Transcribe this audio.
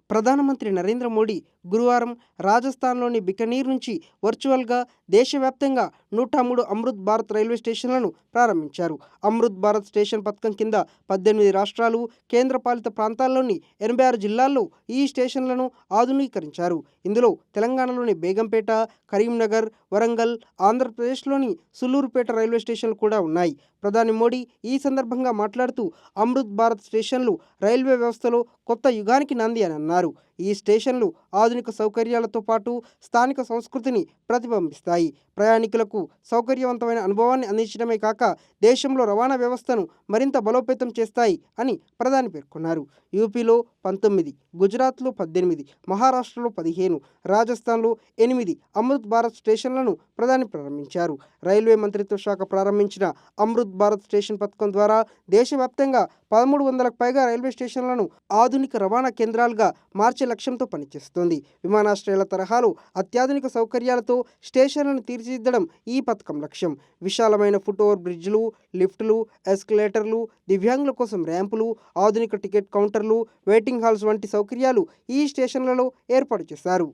ప్రధానమంత్రి నరేంద్ర మోడీ గురువారం రాజస్థాన్లోని బికనీర్ నుంచి వర్చువల్గా దేశవ్యాప్తంగా 103 అమృత్ భారత్ రైల్వే స్టేషన్లను ప్రారంభించారు. అమృత్ భారత్ స్టేషన్ పథకం కింద 18 రాష్ట్రాలు, కేంద్రపాలిత ప్రాంతాల్లోని 86 జిల్లాల్లో ఈ స్టేషన్లను ఆధునీకరించారు. ఇందులో తెలంగాణలోని బేగంపేట, కరీంనగర్, వరంగల్, ఆంధ్రప్రదేశ్లోని సులూరుపేట రైల్వే స్టేషన్లు కూడా ఉన్నాయి. ప్రధాని మోడీ ఈ సందర్భంగా మాట్లాడుతూ అమృత్ భారత్ స్టేషన్లు రైల్వే వ్యవస్థలో కొత్త యుగానికి నాంది అని అన్నారు. ఈ స్టేషన్లు ఆధునిక సౌకర్యాలతో పాటు స్థానిక సంస్కృతిని ప్రతిబింబిస్తాయి. ప్రయాణికులకు సౌకర్యవంతమైన అనుభవాన్ని అందించడమే కాక దేశంలో రవాణా వ్యవస్థను మరింత బలోపేతం చేస్తాయి అని ప్రధాని పేర్కొన్నారు. యూపీలో 19, గుజరాత్లో 18, మహారాష్ట్రలో 15, రాజస్థాన్లో 8 అమృత్ భారత్ స్టేషన్లను ప్రధాని ప్రారంభించారు. రైల్వే మంత్రిత్వ శాఖ ప్రారంభించిన అమృత్ భారత్ స్టేషన్ పథకం ద్వారా దేశవ్యాప్తంగా 1300కు పైగా రైల్వే స్టేషన్లను ఆధునిక రవాణా కేంద్రాలుగా మార్చే లక్ష్యంతో పనిచేస్తోంది. విమానాశ్రయాల తరహాలో అత్యాధునిక సౌకర్యాలతో స్టేషన్లను తీర్చిదిద్దడం ఈ పథకం లక్ష్యం. విశాలమైన ఫుట్ ఓవర్ బ్రిడ్జ్లు, లిఫ్టులు, ఎస్కలేటర్లు, దివ్యాంగుల కోసం ర్యాంపులు, ఆధునిక టికెట్ కౌంటర్లు, వెయిటింగ్ హాల్స్ వంటి సౌకర్యాలు ఈ స్టేషన్లలో ఏర్పాటు చేశారు.